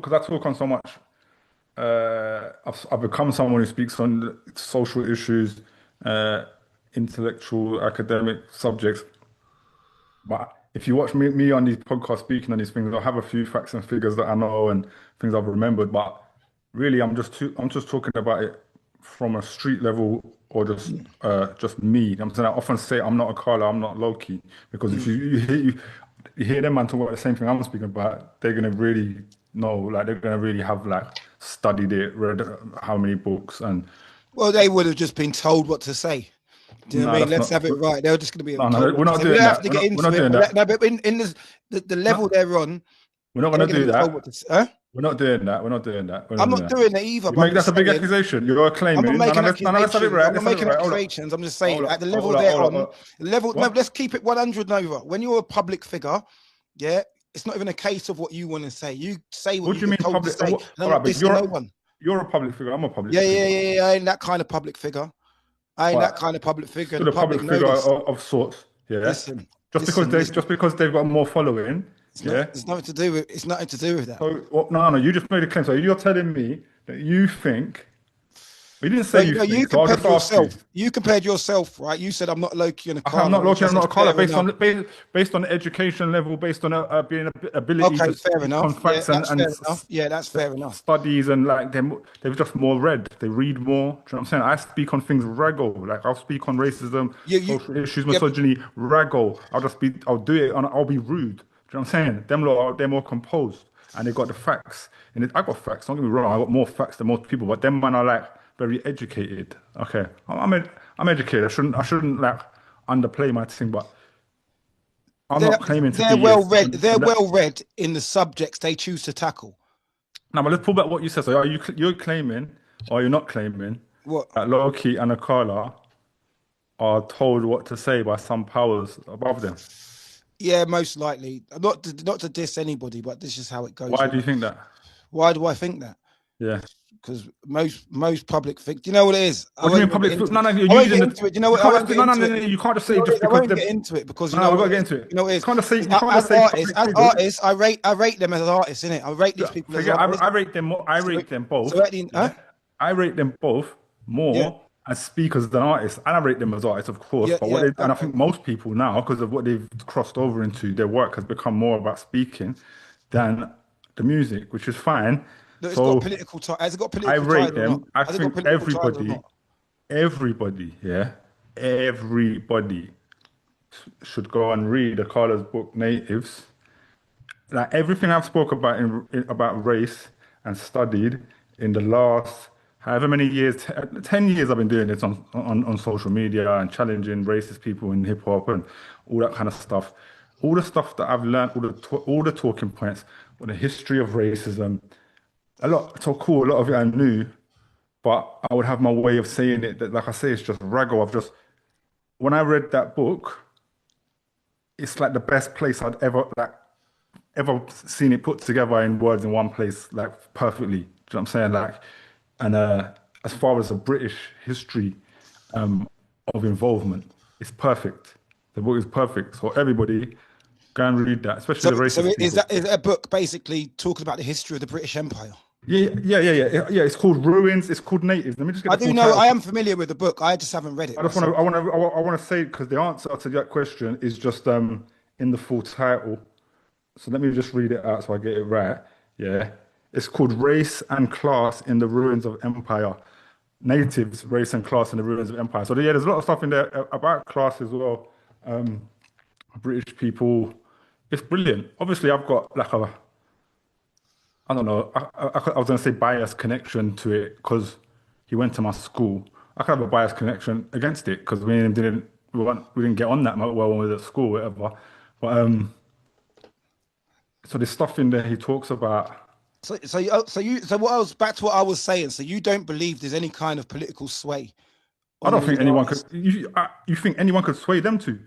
because I talk on so much. I've become someone who speaks on social issues, uh, intellectual, academic subjects. But if you watch me on these podcasts speaking on these things, I'll have a few facts and figures that I know and things I've remembered. But really, I'm just talking about it from a street level or just me. I'm saying I often say I'm not a Carla, I'm not Loki, because if Mm. you hear them man talk about the same thing I'm speaking about, they're gonna really know, like they're gonna really have like studied it, read how many books, and Well, they would have just been told what to say. Do you know what no, I mean? that's Let's not. have it right. They're just going to be No, told no, we're what to not say. We doing don't have that. to get We're into not it, doing but that. no, but in this, the level No, they're on, we're not they're gonna going to do be told what that. to say. Huh? We're not doing that. We're not doing that. We're not I'm doing not that. doing it either, You but I'm make that's a just big saying. accusation. You're I'm not claiming. No, no, making let's have it accusations. right. I'm not Let's have it making right. Hold up. accusations. I'm just saying at the level Hold up. they're Hold up. on, the level. No, What? let's keep it 100 Nova. When you're a public figure, yeah, it's not even a case of what you want to say. You say what What you do you get mean told to public? say, What, and I'm all right, not but dissing no one. you're a public figure. I'm a public Yeah, yeah, figure, yeah, yeah. I ain't that kind of public figure. I ain't that but kind of public figure, and still the a public public know figure this. of sorts. Yeah. Listen, Just listen. because they've got more following. Yeah. It's nothing to do with. It's nothing to do with that. So no, no. You just made a claim. So you're telling me that you think. You didn't say No, you no, you think. So I'll compared just ask you. yourself. You compared yourself, right? You said I'm not Loki and a Okay, I'm Carla, not which looking. I I'm said not a caller fair enough. based on education level, based on being ability Okay, to fair speak on enough. Yeah, facts that's fair enough. Yeah, that's fair enough. studies and like they've just more read. They read more. Do you know what I'm saying? I speak on things raggle. Like I'll speak on racism, You, social issues, yeah, misogyny, raggle. I'll do it and I'll be rude. Do you know what I'm saying? Them lot they're more composed and they got the facts. And I got facts. Don't get me wrong. I got more facts than most people. But them man are like very educated. Okay, I'm educated. I shouldn't like underplay my thing, but I'm they're not claiming to they're be well as read. They're on that. well read in the subjects they choose to tackle. Now, but let's pull back what you said. So, you're claiming, or you're not claiming, What? that Loki and Akala are told what to say by some powers above them? Yeah, most likely. Not to diss anybody, but this is how it goes Why with do you them. think that? Why do I think that? Yeah. Because most public fig. Do you know what it is? I What do you won't mean even get public? into No, it. no, you're I won't using get the. into it. Do you know You what? I can't won't just get no, no, into no, it. no. You can't just You say know what it just is? I because won't they've. get into it because you No, no, know we what gotta it get is. into it. You know what it You is. can't just say. You can't just say Artists, public figures. I rate them as artists, innit? I rate these Yeah, people as forget. artists. I rate them more. I So, rate them so both. at the huh? Yeah, I rate them both Yeah, more as speakers than artists, and I rate them as artists, of course. yeah, But yeah. and I Okay. think most people now, because of what they've crossed over into, their work has become more about speaking than the music, which is fine. Look, it's got So political tie. Has it got I political ties rate or not? them. I Has it got think political ties or not? everybody, yeah, everybody should go and read Akala's book, Natives. Like everything I've spoke about about race and studied in the last however many years, 10 years I've been doing this on social media and challenging racist people in hip hop and all that kind of stuff. All the stuff that I've learned, all the talking points, on the history of racism, so cool, a lot of it I knew, but I would have my way of saying it that, like I say, it's just raggle. When I read that book, it's like the best place I'd ever seen it put together in words in one place, like perfectly. Do you know what I'm saying? Like, and as far as the British history um, of involvement, it's perfect. The book is perfect. So everybody go and read that, especially So, the racist people. is that a book basically talking about the history of the British Empire? Yeah. It's called Ruins. It's called Natives. Let me just get I the do full know. title. I am familiar with the book. I just haven't read it I just want to, myself. I want to say because the answer to that question is just in the full title. So let me just read it out so I get it right. Yeah. It's called Race and Class in the Ruins of Empire. Natives, Race and Class in the Ruins of Empire. So yeah, there's a lot of stuff in there about class as well. Um, British people. It's brilliant. Obviously, I've got like I don't know, I was going to say bias connection to it because he went to my school. I could have a bias connection against it because we didn't get on that well when we were at school, whatever. But so there's stuff in there he talks about. So what I was back to what I was saying. So you don't believe there's any kind of political sway I on don't think these anyone could. artists? You think anyone could sway them to?